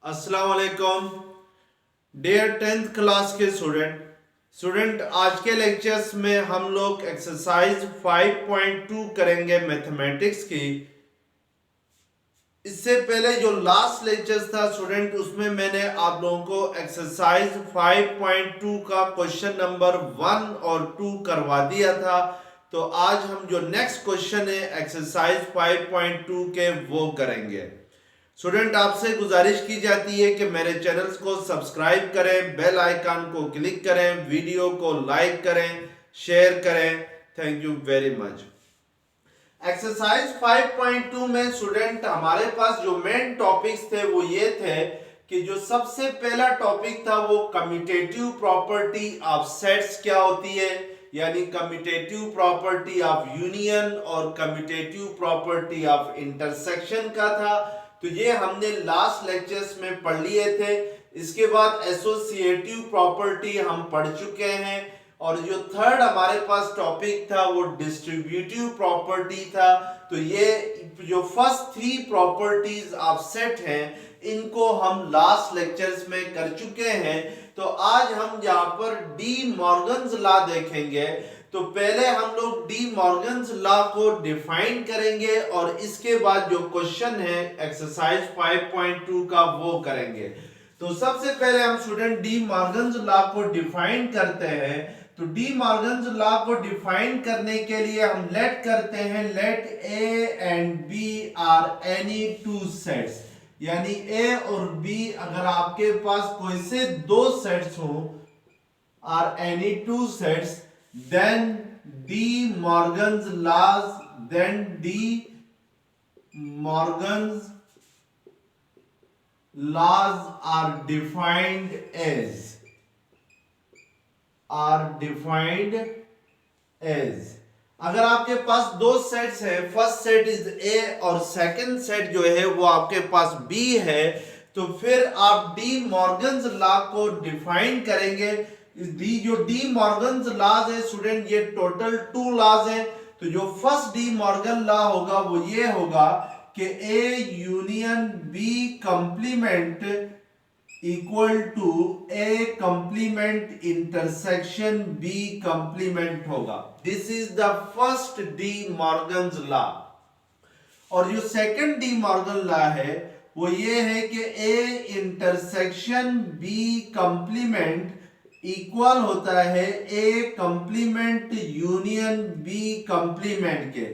अस्सलाम वालेकुम dear 10th class के स्टूडेंट आज के लेक्चर्स में हम लोग एक्सरसाइज 5.2 करेंगे मैथमेटिक्स की। इससे पहले जो लास्ट लेक्चर्स था स्टूडेंट, उसमें मैंने आप लोगों को एक्सरसाइज 5.2 का क्वेश्चन नंबर 1 और 2 करवा दिया था। तो आज हम जो नेक्स्ट क्वेश्चन है एक्सरसाइज 5.2 के वो करेंगे। स्टूडेंट आपसे गुजारिश की जाती है कि मेरे चैनल्स को सब्सक्राइब करें, बेल आइकन को क्लिक करें, वीडियो को लाइक करें, शेयर करें। Thank you very much. Exercise 5.2 में स्टूडेंट हमारे पास जो मेन टॉपिक्स थे वो ये थे कि जो सबसे पहला टॉपिक था वो कम्यूटेटिव प्रॉपर्टी ऑफ सेट्स क्या होती है, यानी कम्यूटेटिव प्रॉपर्टी ऑफ यूनियन और कम्यूटेटिव प्रॉपर्टी ऑफ इंटरसेक्शन का था। तो ये हमने लास्ट लेक्चर्स में पढ़ लिए थे। इसके बाद एसोसिएटिव प्रॉपर्टी हम पढ़ चुके हैं और जो थर्ड हमारे पास टॉपिक था वो डिस्ट्रीब्यूटिव प्रॉपर्टी था। तो ये जो फर्स्ट 3 प्रॉपर्टीज ऑफ सेट हैं इनको हम लास्ट लेक्चर्स में कर चुके हैं। तो आज हम यहाँ पर डी मॉर्गन्स लॉ देखेंगे। तो पहले हम लोग डी मॉर्गन्स लॉ को डिफाइन करेंगे और इसके बाद जो क्वेश्चन है एक्सरसाइज 5.2 का वो करेंगे। तो सबसे पहले हम स्टूडेंट डी मॉर्गन्स लॉ को डिफाइन करते हैं। तो डी मॉर्गन्स लॉ को डिफाइन करने के लिए हम लेट करते हैं let A and B are any two sets, यानी ए और बी अगर आपके पास कोई से दो सेट्स हो are any two sets, then De Morgan's laws are defined as अगर आपके पास दो सेट्स हैं, फर्स्ट सेट इज ए और सेकंड सेट जो है वो आपके पास बी है, तो फिर आप डी मॉर्गन्स लॉ को डिफाइन करेंगे। जो डी मॉर्गन्स लॉज है स्टूडेंट ये टोटल 2 लॉज है। तो जो फर्स्ट डी मॉर्गन लॉ होगा वो ये होगा कि A union B complement equal to A complement intersection B complement होगा। This is the first De Morgan's law. और जो सेकंड डी मॉर्गन लॉ है वो ये है कि A intersection B complement equal होता है A complement union B complement के।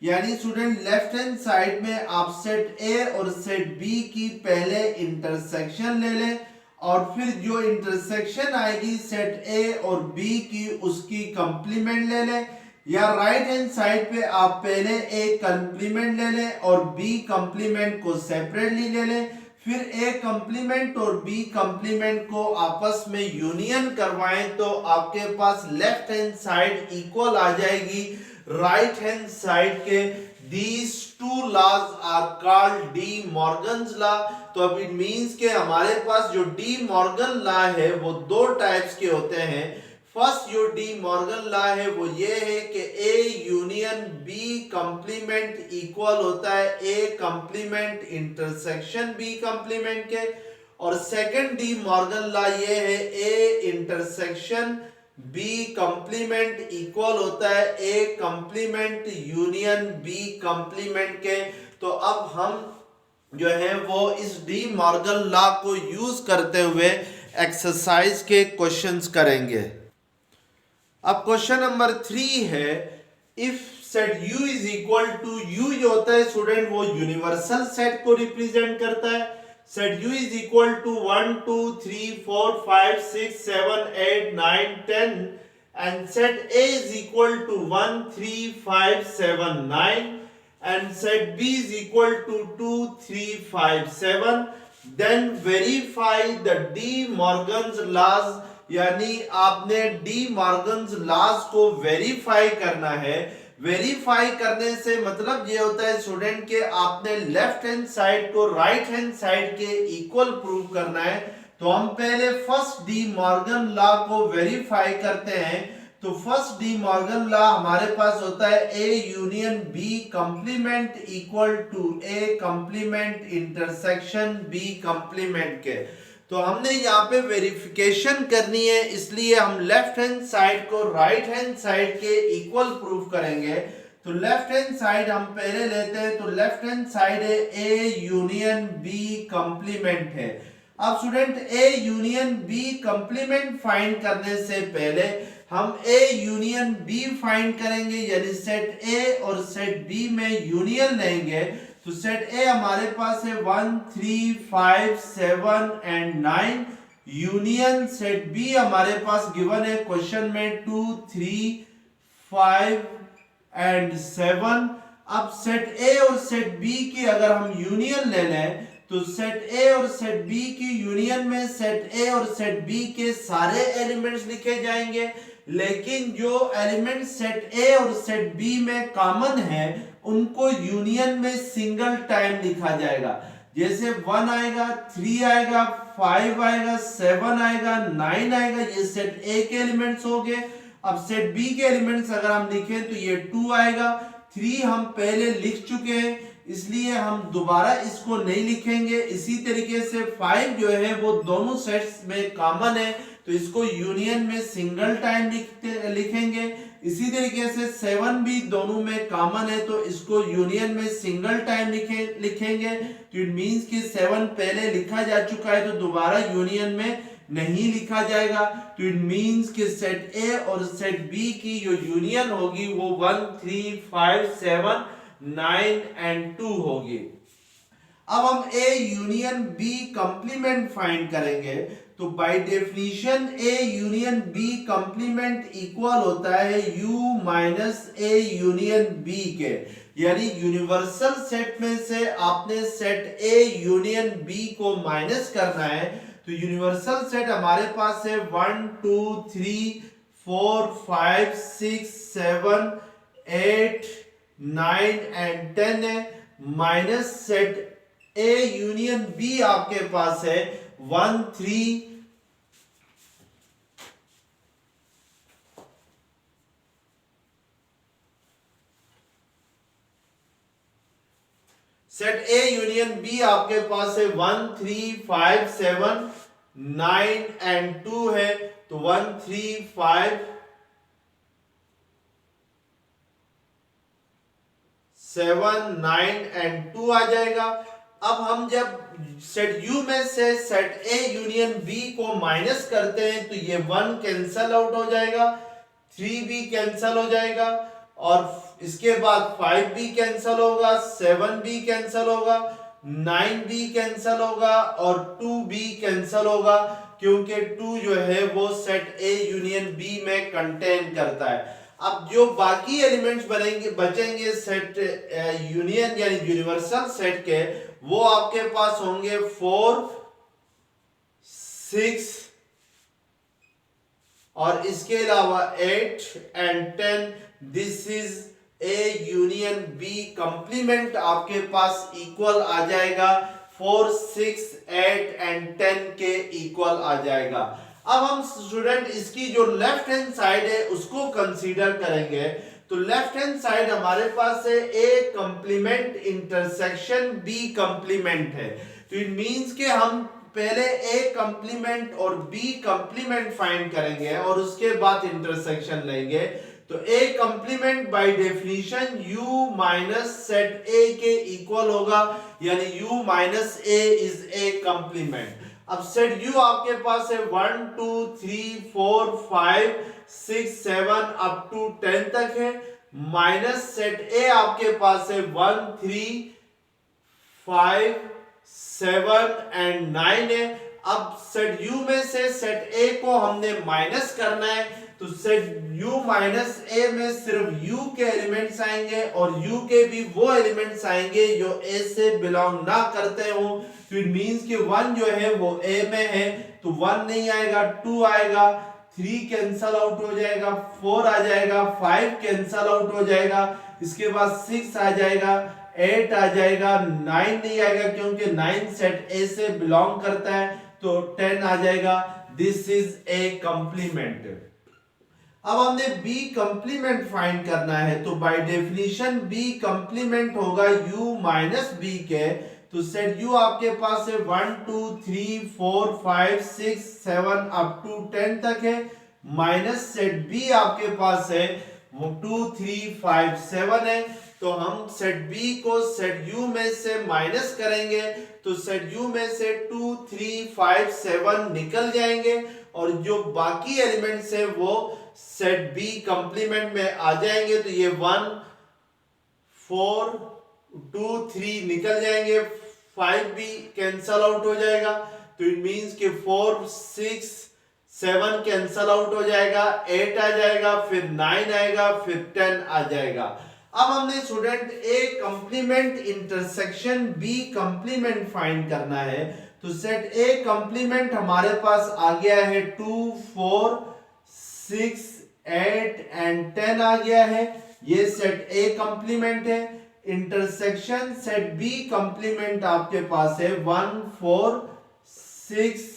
यानी स्टूडेंट लेफ्ट हैंड साइड में आप सेट ए और सेट बी की पहले इंटरसेक्शन ले लें और फिर जो इंटरसेक्शन आएगी सेट ए और बी की उसकी कंप्लीमेंट ले लें, या राइट हैंड साइड पे आप पहले ए कंप्लीमेंट ले लें और बी कंप्लीमेंट को सेपरेटली ले लें, फिर ए कंप्लीमेंट और बी कंप्लीमेंट को आपस में यूनियन करवाएं तो आपके पास लेफ्ट हैंड साइड इक्वल आ जाएगी राइट हैंड साइड के। These two laws are called D Morgan's law. तो अब इट मींस के हमारे पास जो डी मॉर्गन लॉ है वो दो टाइप्स के होते हैं। फर्स्ट जो डी मॉर्गन लॉ है वो ये है कि A union B complement equal होता है A complement intersection B complement के। और सेकंड डी मॉर्गन लॉ ये है A intersection B complement equal होता है A complement union B complement के। तो अब हम जो है वो इस डी मॉर्गन लॉ को यूज करते हुए एक्सरसाइज के क्वेश्चंस करेंगे। अब क्वेश्चन नंबर 3 है, if set U is equal to, U जो होता है स्टूडेंट वो यूनिवर्सल सेट को रिप्रेजेंट करता है। Set U is equal to 1 2 3 4 5 6 7 8 9 10 and set A is equal to 1 3 5 7 9 and set B is equal to 2 3 5 7, then verify the De Morgan's laws, यानी आपने De Morgan's laws को वेरीफाई करना है। Verify करने से मतलब ये होता है स्टूडेंट के आपने लेफ्ट हैंड साइड को राइट हैंड साइड के इक्वल प्रूव करना है। तो हम पहले फर्स्ट डी मॉर्गन लॉ को वेरीफाई करते हैं। तो फर्स्ट डी मॉर्गन लॉ हमारे पास होता है A union B complement equal to A complement intersection B complement के। तो हमने यहाँ पे वेरिफिकेशन करनी है, इसलिए हम लेफ्ट हैंड साइड को राइट हैंड साइड के इक्वल प्रूफ करेंगे। तो लेफ्ट हैंड साइड हम पहले लेते हैं, तो लेफ्ट हैंड साइड है ए यूनियन बी कंप्लीमेंट है। अब student A union B complement find करने से पहले हम ए यूनियन बी फाइंड करेंगे, यानी सेट ए और सेट बी में यूनियन लेंगे। तो सेट ए हमारे पास है 1 3 5 7 एंड 9, यूनियन सेट बी हमारे पास गिवन है क्वेश्चन में 2 3 5 एंड 7। अब सेट ए और सेट बी की अगर हम यूनियन ले लें तो सेट ए और सेट बी की यूनियन में सेट ए और सेट बी के सारे एलिमेंट्स लिखे जाएंगे, लेकिन जो एलिमेंट सेट ए और सेट बी में कॉमन है उनको यूनियन में सिंगल टाइम लिखा जाएगा। जैसे 1 आएगा, 3 आएगा, 5 आएगा, 7 आएगा, 9 आएगा, ये सेट ए के एलिमेंट्स हो गए। अब सेट बी के एलिमेंट्स अगर हम लिखें तो ये 2 आएगा, 3 हम पहले लिख चुके हैं इसलिए हम दोबारा इसको नहीं लिखेंगे। इसी तरीके से 5 जो है वो दोनों सेट्स में कॉमन है तो इसको यूनियन में सिंगल टाइम लिखेंगे। इसी तरीके से 7 भी दोनों में कॉमन है तो इसको यूनियन में सिंगल टाइम लिखेंगे। तो इट मींस कि 7 पहले लिखा जा चुका है तो दोबारा यूनियन में नहीं लिखा जाएगा। तो इट मींस कि सेट ए और सेट बी की जो यूनियन होगी वो 1 3 5 7 9 एंड 2 होगी। अब हम A union B complement find करेंगे। तो by definition A union B complement equal होता है U minus A union B के, यानी यूनिवर्सल सेट में से आपने सेट ए यूनियन बी को माइनस करना है। तो यूनिवर्सल सेट हमारे पास है 1 2 3 4 5 6 7 8 9 एंड 10 है, minus set A union B आपके पास है 1 3 सेट ए यूनियन बी आपके पास है 1 3 5 7 9 एंड 2 है। तो 1 3 5 7 9 एंड 2 आ जाएगा। अब हम जब सेट U में से सेट A यूनियन B को माइनस करते हैं तो ये 1 कैंसल आउट हो जाएगा, 3 भी कैंसल हो जाएगा और इसके बाद 5 भी कैंसल होगा, 7 भी कैंसल होगा, 9 भी कैंसल होगा और 2 भी कैंसल होगा, क्योंकि 2 जो है वो सेट A यूनियन B में कंटेन करता है। अब जो बाकी एलिमेंट्स बचेंगे सेट यूनियन यानी यूनिवर्सल सेट के, वो आपके पास होंगे 4 6 और इसके अलावा 8 and 10। This is A union B complement आपके पास इक्वल आ जाएगा 4 6 8 एंड 10 के इक्वल आ जाएगा। अब हम स्टूडेंट इसकी जो लेफ्ट हैंड साइड है उसको कंसीडर करेंगे। तो लेफ्ट हैंड साइड हमारे पास है A complement intersection B complement है। तो इट मींस कि हम पहले ए कंप्लीमेंट और बी कंप्लीमेंट फाइंड करेंगे और उसके बाद इंटरसेक्शन लेंगे। तो A complement by definition u minus set A के इक्वल होगा, यानी u minus A is A complement. अब सेट U आपके पास है 1 2 3 4 5 6 7 अप टू 10 तक है, माइनस सेट A आपके पास है 1 3 5 7 एंड 9 है। अब सेट U में से सेट A को हमने माइनस करना है, तो सेट U माइनस A में सिर्फ U के एलिमेंट्स आएंगे और U के भी वो एलिमेंट्स आएंगे जो A से बिलोंग ना करते हो। तो इट मींस कि 1 जो है वो A में है तो 1 नहीं आएगा, 2 आएगा, 3 कैंसल आउट हो जाएगा, 4 आ जाएगा, 5 कैंसल आउट हो जाएगा, इसके बाद 6 आ जाएगा, 8 आ जाएगा, 9 नहीं आएगा क्योंकि 9 सेट A से बिलोंग करता है, तो 10 आ जाएगा। This is A complement. अब हमने बी कंप्लीमेंट फाइंड करना है, तो बाय डेफिनेशन बी कंप्लीमेंट होगा u माइनस बी के। तो सेट u आपके पास है 1 2 3 4 5 6 7 अप टू 10 तक है, माइनस सेट b आपके पास है वो 2 3 5 7 है। तो हम सेट b को सेट u में से माइनस करेंगे तो सेट u में से 2 3 5 7 निकल जाएंगे और जो बाकी एलिमेंट्स है वो सेट बी कंप्लीमेंट में आ जाएंगे। तो ये 1 4 2 3 निकल जाएंगे, 5 भी कैंसल आउट हो जाएगा। तो इट मींस कि 4 6 7 कैंसल आउट हो जाएगा, 8 आ जाएगा, फिर 9 आएगा, फिर 10 आ जाएगा। अब हमने student A complement intersection B complement find करना है। तो सेट ए कंप्लीमेंट हमारे पास आ गया है 2 4 6 8 एंड 10 आ गया है, ये सेट ए कंप्लीमेंट है। इंटरसेक्शन सेट बी कंप्लीमेंट आपके पास है 1 4 6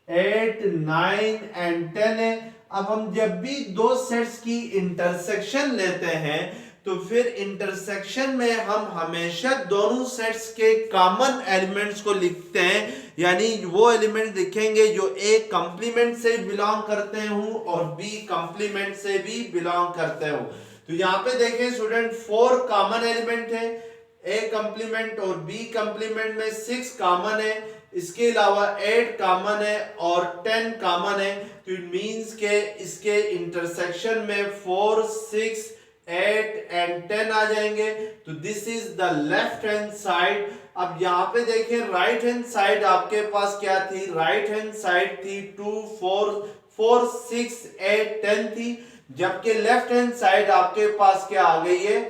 8 9 एंड 10 है। अब हम जब भी दो सेट्स की इंटरसेक्शन लेते हैं तो फिर इंटरसेक्शन में हम हमेशा दोनों सेट्स के कॉमन एलिमेंट्स को लिखते हैं, यानी वो एलिमेंट लिखेंगे जो ए कंप्लीमेंट से बिलोंग करते हों और बी कंप्लीमेंट से भी बिलोंग करते हो। तो यहाँ पे देखें स्टूडेंट 4 कॉमन एलिमेंट है, ए कंप्लीमेंट और बी कंप्लीमेंट में 6 कॉमन है, इसके अलावा 8 कॉमन है और 10 कॉमन है। तो इट मींस के इसके इंटरसेक्शन में 4 6 8 एंड 10 आ जाएंगे। तो this is the left hand side. अब यहाँ पे देखें राइट हैंड साइड आपके पास क्या थी, राइट हैंड साइड थी 2 4 6 8 10 थी, जबकि लेफ्ट हैंड साइड आपके पास क्या आ गई है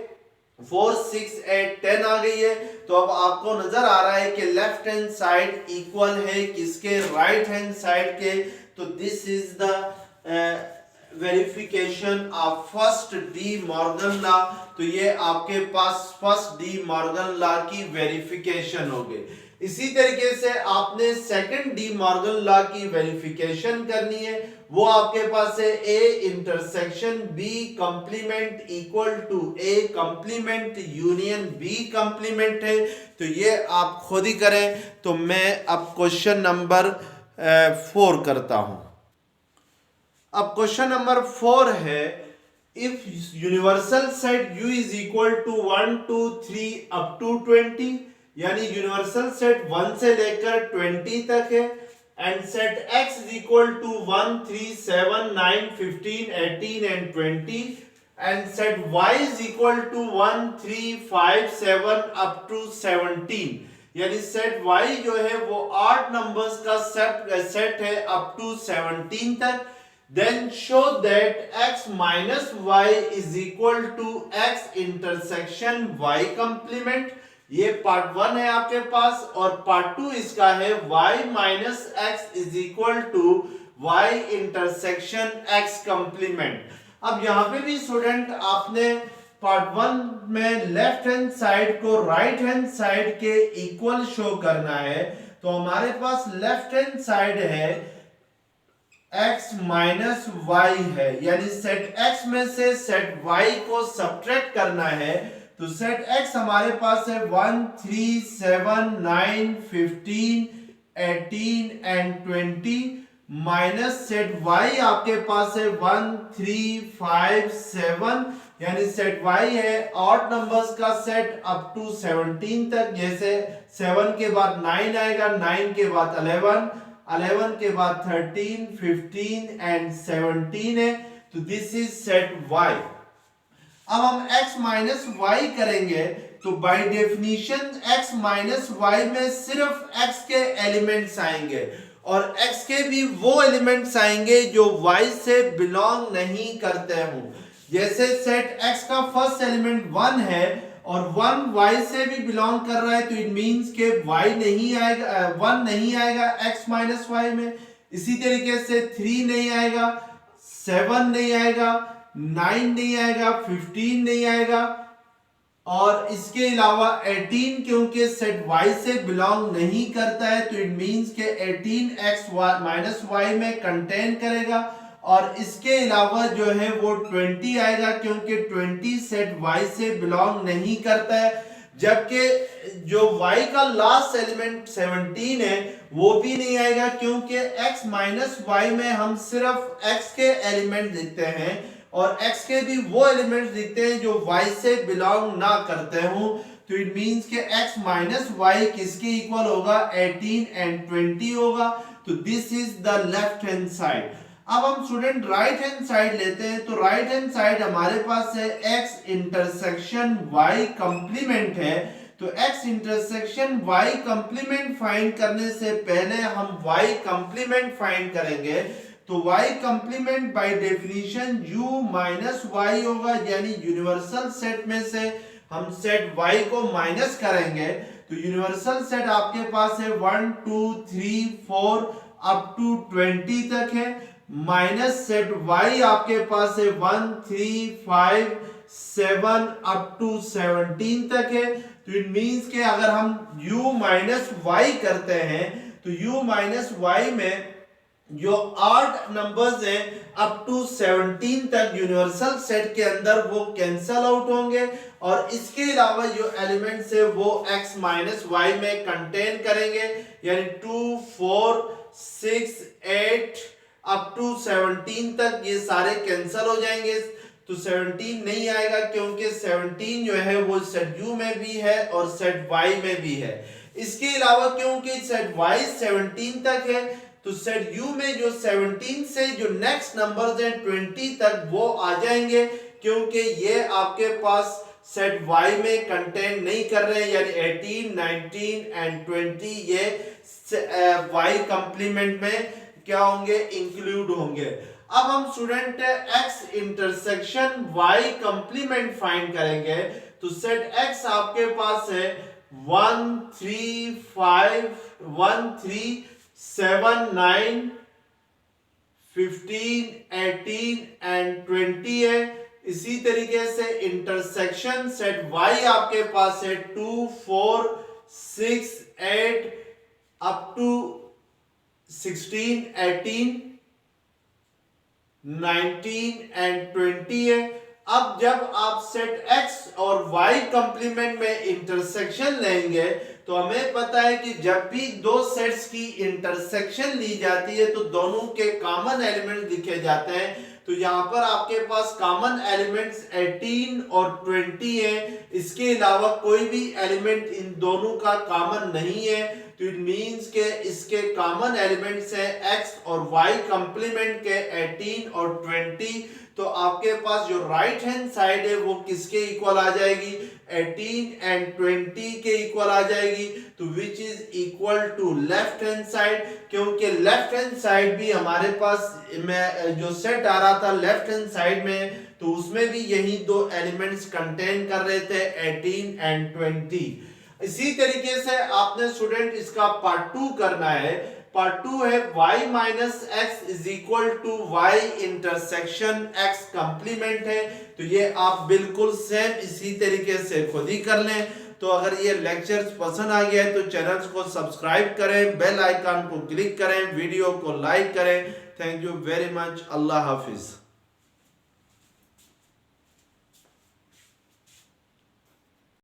4 6 8 10 आ गई है। तो अब आपको नजर आ रहा है कि लेफ्ट हैंड साइड इक्वल है किसके, राइट हैंड साइड के। तो this is the verification of first De Morgan law. तो ये आपके पास फर्स्ट डी मॉर्गन लॉ की वेरिफिकेशन हो गई। इसी तरीके से आपने सेकंड डी मॉर्गन लॉ की वेरिफिकेशन करनी है, वो आपके पास है A intersection B complement equal to A complement union B complement है। तो ये आप खुद ही करें। तो मैं अब क्वेश्चन नंबर 4 करता हूं। अब क्वेश्चन नंबर 4 है, if universal set u is equal to 1 2 3 up to 20, यानी यूनिवर्सल सेट 1 से लेकर 20 तक है, and set x is equal to 1 3 7 9 15 18 and 20, and set y is equal to 1 3 5 7 up to 17, यानी सेट y जो है वो 8 नंबर्स का सेट है अप टू 17 तक। Then show that x minus y is equal to x intersection y complement। ये part 1 है आपके पास, और पार्ट 2 इसका है y minus x is equal to y intersection x complement। अब यहाँ पे भी स्टूडेंट आपने पार्ट 1 में लेफ्ट हैंड साइड को राइट हैंड साइड के इक्वल शो करना है। तो हमारे पास लेफ्ट हैंड साइड है x माइनस वाई है, यानी सेट x में से सेट y को सब्ट्रैक्ट करना है। तो सेट x हमारे पास है 1 3 7 9 15 18 एंड 20, माइनस सेट y आपके पास है 1 3 5 7, यानी सेट y है ऑड नंबर्स का सेट अप टू 17 तक, जैसे 7 के बाद 9 आएगा, 9 के बाद 11 के बाद 13 15 एंड 17 है। तो दिस इज सेट y। अब हम x माइनस वाई करेंगे तो by definition x minus Y में सिर्फ x के एलिमेंट्स आएंगे, और x के भी वो एलिमेंट्स आएंगे जो y से बिलोंग नहीं करते हों। जैसे सेट x का फर्स्ट एलिमेंट 1 है और 1 y से भी बिलोंग कर रहा है, तो इट मींस के y नहीं आएगा, 1 नहीं आएगा x माइनस वाई में। इसी तरीके से 3 नहीं आएगा, 7 नहीं आएगा, 9 नहीं आएगा, 15 नहीं आएगा, और इसके अलावा 18 क्योंकि सेट y से बिलोंग नहीं करता है, तो इट मींस के 18 x माइनस वाई में कंटेन करेगा। और इसके अलावा जो है वो 20 आएगा क्योंकि 20 सेट y से बिलोंग नहीं करता है, जबकि जो y का लास्ट एलिमेंट 17 है वो भी नहीं आएगा क्योंकि x माइनस वाई में हम सिर्फ x के एलिमेंट देखते हैं और x के भी वो एलिमेंट्स दिखते हैं जो y से बिलोंग ना करते हो। तो इट मींस के x माइनस वाई किसके इक्वल होगा, 18 एंड 20 होगा। तो this is the left hand side. अब हम स्टूडेंट राइट हैंड साइड लेते हैं। तो राइट हैंड साइड हमारे पास है x इंटरसेक्शन y कंप्लीमेंट है। तो x intersection y complement find करने से पहले हम y कंप्लीमेंट फाइंड करेंगे। तो y complement by definition u minus y होगा, यानी यूनिवर्सल सेट में से हम सेट y को माइनस करेंगे। तो यूनिवर्सल सेट आपके पास है 1 2 3 4 अप टू 20 तक है, माइनस सेट y आपके पास है 1 3 5 7 अप टू 17 तक है। तो इट मींस के अगर हम u माइनस y करते हैं तो u माइनस y में जो 8 नंबर्स हैं अप टू 17 तक यूनिवर्सल सेट के अंदर वो कैंसल आउट होंगे और इसके अलावा जो एलिमेंट्स है वो x माइनस वाई में कंटेन करेंगे, यानी 2 4 6 8 अप टू 17 तक ये सारे कैंसल हो जाएंगे। तो 17 नहीं आएगा क्योंकि 17 जो है वो सेट u में भी है और सेट y में भी है। इसके अलावा क्योंकि सेट y 17 तक है तो सेट u में जो 17 से जो नेक्स्ट नंबर्स हैं 20 तक वो आ जाएंगे क्योंकि ये आपके पास सेट y में कंटेन नहीं कर रहे हैं, यानी 18 19 एंड 20 ये y कंप्लीमेंट में क्या होंगे, इंक्लूड होंगे। अब हम student x intersection y complement find करेंगे। तो सेट x आपके पास है 1 3 5 1 3 7 9 15 18 एंड 20 है। इसी तरीके से इंटरसेक्शन सेट y आपके पास है 2 4 6 8 अप टू 16 18 19 एंड 20 है। अब जब आप सेट x और y कंप्लीमेंट में इंटरसेक्शन लेंगे तो हमें पता है कि जब भी दो सेट्स की इंटरसेक्शन ली जाती है तो दोनों के कॉमन एलिमेंट लिखे जाते हैं। तो यहाँ पर आपके पास कॉमन एलिमेंट्स 18 और 20 है, इसके अलावा कोई भी एलिमेंट इन दोनों का कॉमन नहीं है। तो इट मींस के इसके कॉमन एलिमेंट्स है x और y कंप्लीमेंट के 18 और 20। तो आपके पास जो राइट हैंड साइड है वो किसके इक्वल आ जाएगी, 18 एंड 20 के इक्वल आ जाएगी। तो which is equal to left hand side, क्योंकि लेफ्ट हैंड साइड भी हमारे पास में जो सेट आ रहा था लेफ्ट हैंड साइड में तो उसमें भी यही दो एलिमेंट्स कंटेन कर रहे थे 18 एंड 20। इसी तरीके से आपने स्टूडेंट इसका पार्ट 2 करना है। पार्ट 2 है y minus X is equal to Y intersection x complement है। तो ये आप बिल्कुल सेम इसी तरीके से खुद ही कर लें। तो अगर ये लेक्चर्स पसंद आ गया है तो चैनल को सब्सक्राइब करें, बेल आइकन को क्लिक करें, वीडियो को लाइक करें। Thank you very much. Allah Hafiz.